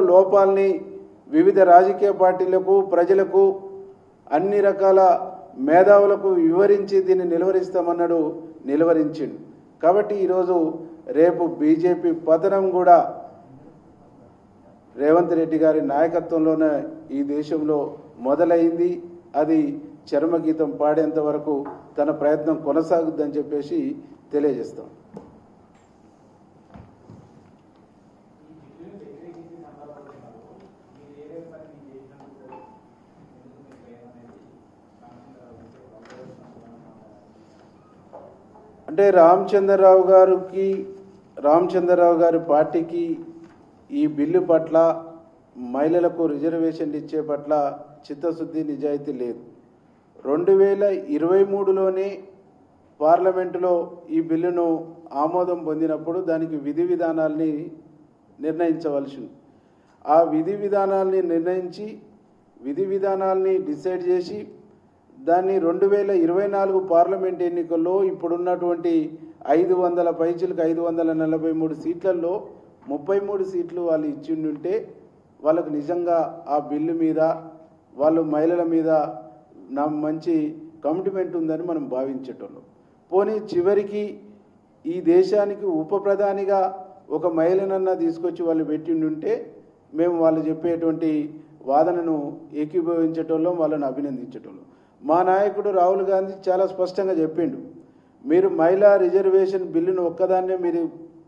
బిల్లులో లోపాలని వివిధ రాజకీయ పార్టీలకు ప్రజలకు అన్ని రకాల మేధావులకు వివరించి దీన్ని నిలువరిస్తామన్నాడు, నిలువరించిండు. కాబట్టి ఈరోజు రేపు బీజేపీ పతనం కూడా రేవంత్ రెడ్డి గారి నాయకత్వంలోనే ఈ దేశంలో మొదలైంది. అది చర్మగీతం పాడేంత వరకు తన ప్రయత్నం కొనసాగుద్దని చెప్పేసి తెలియజేస్తాం. అంటే రామచంద్రరావు గారి పార్టీకి ఈ బిల్లు పట్ల, మహిళలకు రిజర్వేషన్లు ఇచ్చే పట్ల చిత్తశుద్ధి, నిజాయితీ లేదు. 2023లోనే పార్లమెంటులో ఈ బిల్లును ఆమోదం పొందినప్పుడు దానికి విధి విధానాల్ని నిర్ణయించవలసింది. ఆ విధి విధానాల్ని నిర్ణయించి, విధి విధానాల్ని డిసైడ్ చేసి దాన్ని 2024 పార్లమెంట్ ఎన్నికల్లో ఇప్పుడున్నటువంటి 500 పైచిలకు 543 సీట్లలో 33 సీట్లు వాళ్ళు ఇచ్చిండుంటే వాళ్ళకు నిజంగా ఆ బిల్లు మీద, వాళ్ళు మహిళల మీద నా మంచి కమిట్మెంట్ ఉందని మనం భావించేటోళ్ళం. పోనీ చివరికి ఈ దేశానికి ఉప ప్రధానిగా ఒక మహిళనన్నా తీసుకొచ్చి వాళ్ళు పెట్టిండుంటే మేము వాళ్ళు చెప్పేటువంటి వాదనను ఏకీభవించేటోళ్ళం, వాళ్ళని అభినందించేటోళ్ళం. మా నాయకుడు రాహుల్ గాంధీ చాలా స్పష్టంగా చెప్పిండు, మీరు మహిళా రిజర్వేషన్ బిల్లును ఒక్కదాన్నే మీరు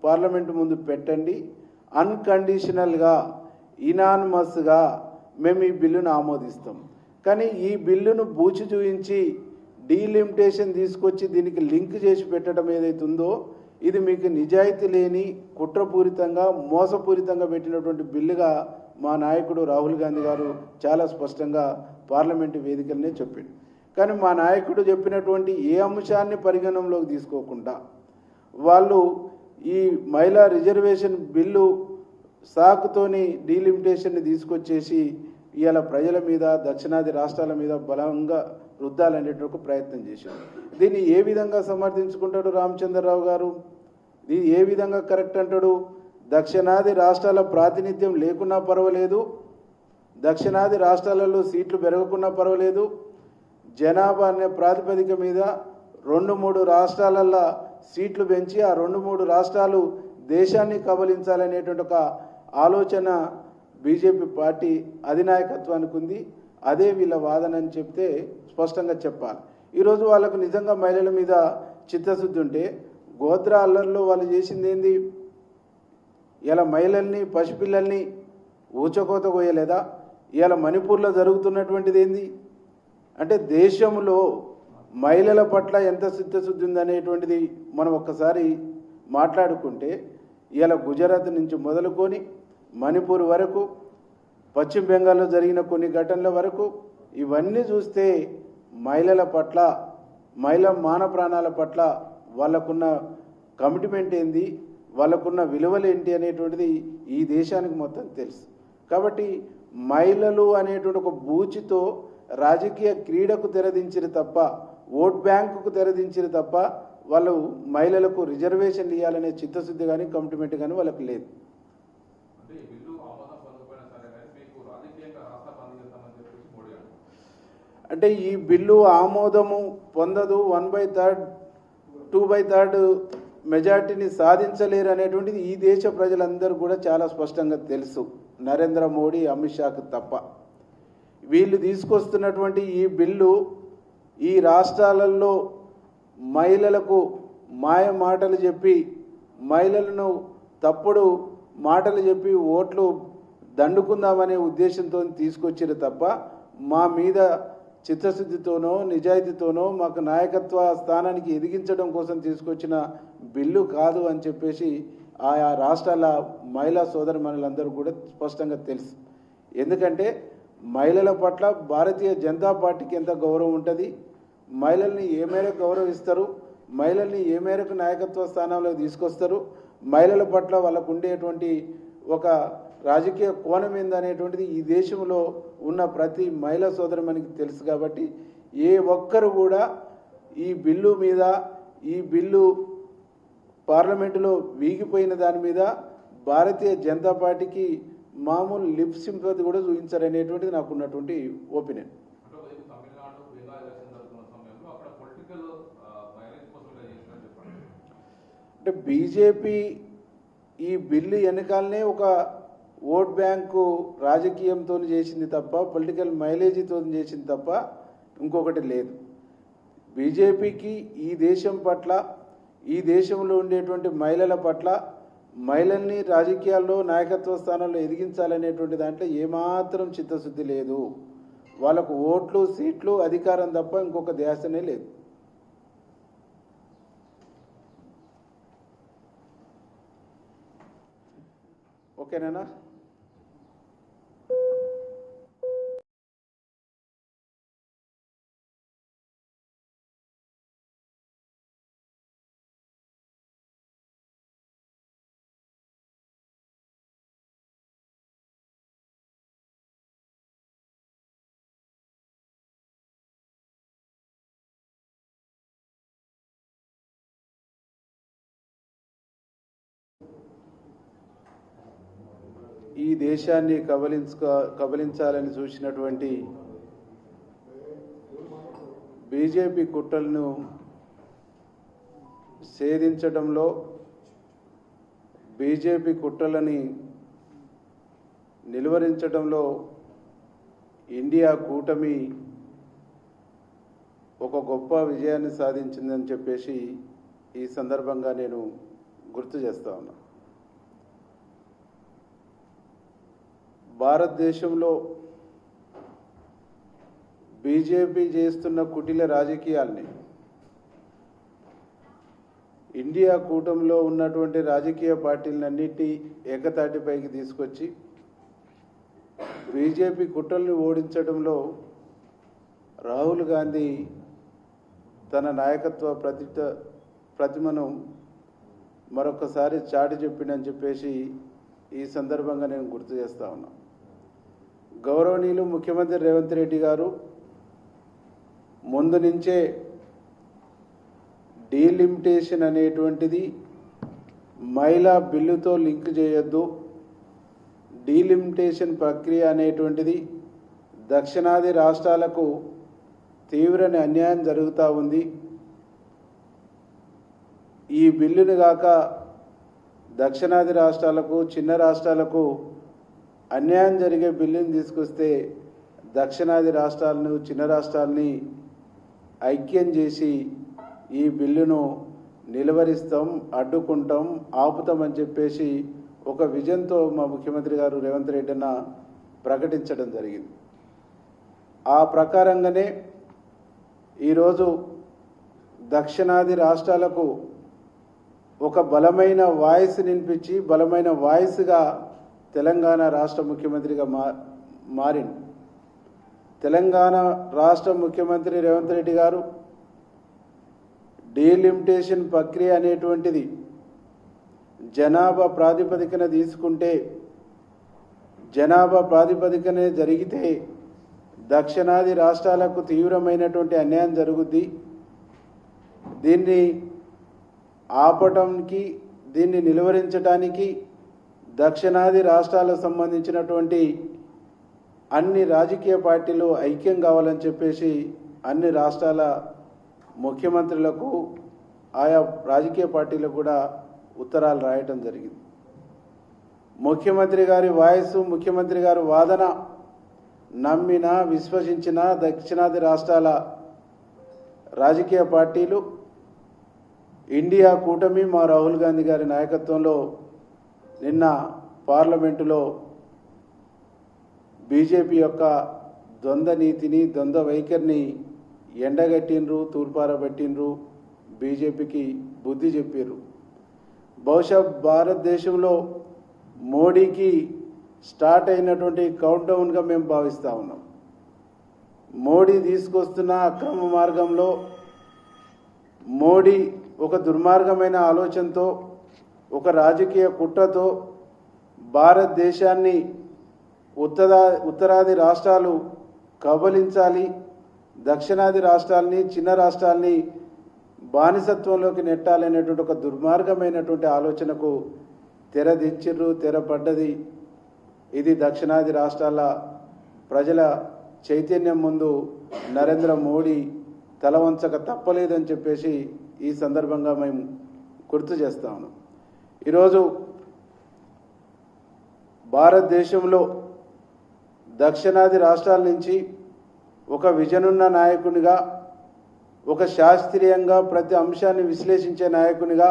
పార్లమెంటు ముందు పెట్టండి, అన్కండిషనల్గా ఇనానిమస్గా మేము ఈ బిల్లును ఆమోదిస్తాం. కానీ ఈ బిల్లును బూచి చూయించి డీలిమిటేషన్ తీసుకొచ్చి దీనికి లింక్ చేసి పెట్టడం ఏదైతే ఉందో ఇది మీకు నిజాయితీ లేని, కుట్రపూరితంగా, మోసపూరితంగా పెట్టినటువంటి బిల్లుగా మా నాయకుడు రాహుల్ గాంధీ గారు చాలా స్పష్టంగా పార్లమెంటు వేదికలనే చెప్పిండు. కానీ మా నాయకుడు చెప్పినటువంటి ఏ అంశాన్ని పరిగణనలోకి తీసుకోకుండా వాళ్ళు ఈ మహిళా రిజర్వేషన్ బిల్లు సాకుతోని డీలిమిటేషన్ని తీసుకొచ్చేసి ఇవాళ ప్రజల మీద, దక్షిణాది రాష్ట్రాల మీద బలంగా రుద్దాలనేటువంటి ప్రయత్నం చేశారు. దీన్ని ఏ విధంగా సమర్థించుకుంటాడు రామచంద్రరావు గారు? ఇది ఏ విధంగా కరెక్ట్ అంటాడు? దక్షిణాది రాష్ట్రాల ప్రాతినిధ్యం లేకున్నా పర్వాలేదు, దక్షిణాది రాష్ట్రాలలో సీట్లు పెరగకున్నా పర్వాలేదు, జనాభా అనే ప్రాతిపదిక మీద 2-3 రాష్ట్రాలల్లో సీట్లు పెంచి ఆ 2-3 రాష్ట్రాలు దేశాన్ని కబలించాలనేటువంటి ఒక ఆలోచన బీజేపీ పార్టీ అధినాయకత్వానికి ఉంది. అదే వీళ్ళ వాదన అని చెప్తే స్పష్టంగా చెప్పాలి. ఈరోజు వాళ్ళకు నిజంగా మహిళల మీద చిత్తశుద్ధి ఉంటే గోత్ర అల్లర్లో వాళ్ళు చేసింది ఏంది? ఇలా మహిళల్ని, పసిపిల్లల్ని ఊచకోత కోయలేదా? ఇవాళ మణిపూర్లో జరుగుతున్నటువంటిది ఏంది అంటే దేశంలో మహిళల పట్ల ఎంత చిత్తశుద్ధి ఉందనేటువంటిది మనం ఒక్కసారి మాట్లాడుకుంటే ఇవాళ గుజరాత్ నుంచి మొదలుకొని మణిపూర్ వరకు, పశ్చిమ బెంగాల్లో జరిగిన కొన్ని ఘటనల వరకు ఇవన్నీ చూస్తే మహిళల పట్ల, మహిళ మాన ప్రాణాల పట్ల వాళ్ళకున్న కమిట్మెంట్ ఏంది, వాళ్ళకున్న విలువలు ఏంటి అనేటువంటిది ఈ దేశానికి మొత్తం తెలుసు. కాబట్టి మహిళలు అనేటువంటి ఒక బూచితో రాజకీయ క్రీడకు తెరదించిరు తప్ప, ఓట్ బ్యాంకుకు తెరదించిరు తప్ప వాళ్ళు మహిళలకు రిజర్వేషన్లు ఇవ్వాలనే చిత్తశుద్ధి కానీ కమిట్మెంట్ కానీ వాళ్ళకు లేదు. అంటే ఈ బిల్లు ఆమోదము పొందదు, 1/3 2/3 మెజార్టీని సాధించలేరు అనేటువంటిది ఈ దేశ ప్రజలందరూ కూడా చాలా స్పష్టంగా తెలుసు, నరేంద్ర మోడీ, అమిత్ షాకు తప్ప. వీళ్ళు తీసుకొస్తున్నటువంటి ఈ బిల్లు ఈ రాష్ట్రాలలో మహిళలకు మాయ మాటలు చెప్పి, మహిళలను తప్పుడు మాటలు చెప్పి ఓట్లు దండుకుందామనే ఉద్దేశంతో తీసుకొచ్చారు తప్ప మా మీద చిత్తశుద్ధితోనో నిజాయితీతోనో మాకు నాయకత్వ స్థానానికి ఎదిగించడం కోసం తీసుకొచ్చిన బిల్లు కాదు అని చెప్పేసి ఆయా రాష్ట్రాల మహిళా సోదరిమణులందరూ కూడా స్పష్టంగా తెలుసు. ఎందుకంటే మహిళల పట్ల భారతీయ జనతా పార్టీకి ఎంత గౌరవం ఉంటుంది, మహిళల్ని ఏ మేరకు గౌరవిస్తారు, మహిళల్ని ఏ మేరకు నాయకత్వ స్థానంలో తీసుకొస్తారు, మహిళల పట్ల వాళ్ళకు ఉండేటువంటి ఒక రాజకీయ కోణం ఏందనేటువంటిది ఈ దేశంలో ఉన్న ప్రతి మహిళా సోదరిమణికి తెలుసు. కాబట్టి ఏ ఒక్కరు కూడా ఈ బిల్లు మీద, ఈ బిల్లు పార్లమెంటులో వీగిపోయిన దాని మీద భారతీయ జనతా పార్టీకి మామూలు లిప్ సింపతి కూడా చూపించారనేటువంటిది నాకు ఉన్నటువంటి ఒపీనియన్. అంటే బీజేపీ ఈ బిల్లు వెనకాలనే ఒక ఓట్ బ్యాంకు రాజకీయంతో చేసింది తప్ప, పొలిటికల్ మైలేజీతో చేసింది తప్ప ఇంకొకటి లేదు. బీజేపీకి ఈ దేశం పట్ల, ఈ దేశంలో ఉండేటువంటి మహిళల పట్ల, మహిళల్ని రాజకీయాల్లో నాయకత్వ స్థానాల్లో ఎదిగించాలనేటువంటి దాంట్లో ఏమాత్రం చిత్తశుద్ధి లేదు. వాళ్ళకు ఓట్లు, సీట్లు, అధికారం తప్ప ఇంకొక ధ్యాసనే లేదు. ఓకేనా? ఈ దేశాన్ని కబలించాలని చూసినటువంటి బీజేపీ కుట్రలను ఛేదించడంలో, బీజేపీ కుట్రలని నిలువరించడంలో ఇండియా కూటమి ఒక గొప్ప విజయాన్ని సాధించిందని చెప్పేసి ఈ సందర్భంగా నేను గుర్తు చేస్తా ఉన్నా. భారతదేశంలో బీజేపీ చేస్తున్న కుటిల రాజకీయాల్ని ఇండియా కూటమిలో ఉన్నటువంటి రాజకీయ పార్టీలన్నిటి ఏకతాటిపైకి తీసుకొచ్చి బీజేపీ కుట్రల్ని ఓడించడంలో రాహుల్ గాంధీ తన నాయకత్వ ప్రతిమను మరొకసారి చాటి చెప్పిండని చెప్పేసి ఈ సందర్భంగా నేను గుర్తు చేస్తా ఉన్నా. గౌరవనీయులు ముఖ్యమంత్రి రేవంత్ రెడ్డి గారు ముందు నుంచే డీలిమిటేషన్ అనేటువంటిది మహిళా బిల్లుతో లింక్ చేయొద్దు, డీలిమిటేషన్ ప్రక్రియ అనేటువంటిది దక్షిణాది రాష్ట్రాలకు తీవ్ర అన్యాయం జరుగుతూ ఉంది, ఈ బిల్లును గాక దక్షిణాది రాష్ట్రాలకు, చిన్న రాష్ట్రాలకు అన్యాయం జరిగే బిల్లుని తీసుకొస్తే దక్షిణాది రాష్ట్రాలను, చిన్న రాష్ట్రాలని ఐక్యం చేసి ఈ బిల్లును నిలువరిస్తాం, అడ్డుకుంటాం, ఆపుతామని చెప్పేసి ఒక విజన్తో మా ముఖ్యమంత్రి గారు రేవంత్ రెడ్డి అన్న ప్రకటించడం జరిగింది. ఆ ప్రకారంగానే ఈరోజు దక్షిణాది రాష్ట్రాలకు ఒక బలమైన వాయిస్ వినిపించి, బలమైన వాయిస్గా తెలంగాణ రాష్ట్ర ముఖ్యమంత్రిగా మారింది. తెలంగాణ రాష్ట్ర ముఖ్యమంత్రి రేవంత్ రెడ్డి గారు డీలిమిటేషన్ ప్రక్రియ అనేటువంటిది జనాభా ప్రాతిపదికన తీసుకుంటే, జనాభా ప్రాతిపదికనే జరిగితే దక్షిణాది రాష్ట్రాలకు తీవ్రమైనటువంటి అన్యాయం జరుగుద్ది. దీన్ని ఆపటానికి, దీన్ని నిలువరించడానికి దక్షిణాది రాష్ట్రాలకు సంబంధించినటువంటి అన్ని రాజకీయ పార్టీలు ఐక్యం కావాలని చెప్పేసి అన్ని రాష్ట్రాల ముఖ్యమంత్రులకు, ఆయా రాజకీయ పార్టీలకు కూడా ఉత్తరాలు రాయటం జరిగింది. ముఖ్యమంత్రి గారి వాయిస్, ముఖ్యమంత్రి గారి వాదన నమ్మిన, విశ్వసించిన దక్షిణాది రాష్ట్రాల రాజకీయ పార్టీలు ఇండియా కూటమి మా రాహుల్ గాంధీ గారి నాయకత్వంలో నిన్న పార్లమెంటులో బీజేపీ యొక్క ద్వంద్వ నీతిని, ద్వంద్వ వైఖరిని ఎండగట్టిండ్రు, తూర్పారబట్టిండ్రు, బీజేపీకి బుద్ధి చెప్పారు. బహుశా భారతదేశంలో మోడీకి స్టార్ట్ అయినటువంటి కౌంట్ డౌన్గా మేము భావిస్తూ ఉన్నాం. మోడీ తీసుకొస్తున్న అక్రమ మార్గంలో, మోడీ ఒక దుర్మార్గమైన ఆలోచనతో, ఒక రాజకీయ కుట్రతో భారతదేశాన్ని ఉత్తరాది రాష్ట్రాలు కబలించాలి, దక్షిణాది రాష్ట్రాలని, చిన్న రాష్ట్రాలని బానిసత్వంలోకి నెట్టాలనేటువంటి ఒక దుర్మార్గమైనటువంటి ఆలోచనకు తెరదించిర్రు, తెరపడ్డది. ఇది దక్షిణాది రాష్ట్రాల ప్రజల చైతన్యం ముందు నరేంద్ర మోడీ తల వంచక తప్పలేదని చెప్పేసి ఈ సందర్భంగా మేము గుర్తు చేస్తా ఉన్నాం. ఈరోజు భారతదేశంలో దక్షిణాది రాష్ట్రాల నుంచి ఒక విజనున్న నాయకునిగా, ఒక శాస్త్రీయంగా ప్రతి అంశాన్ని విశ్లేషించే నాయకునిగా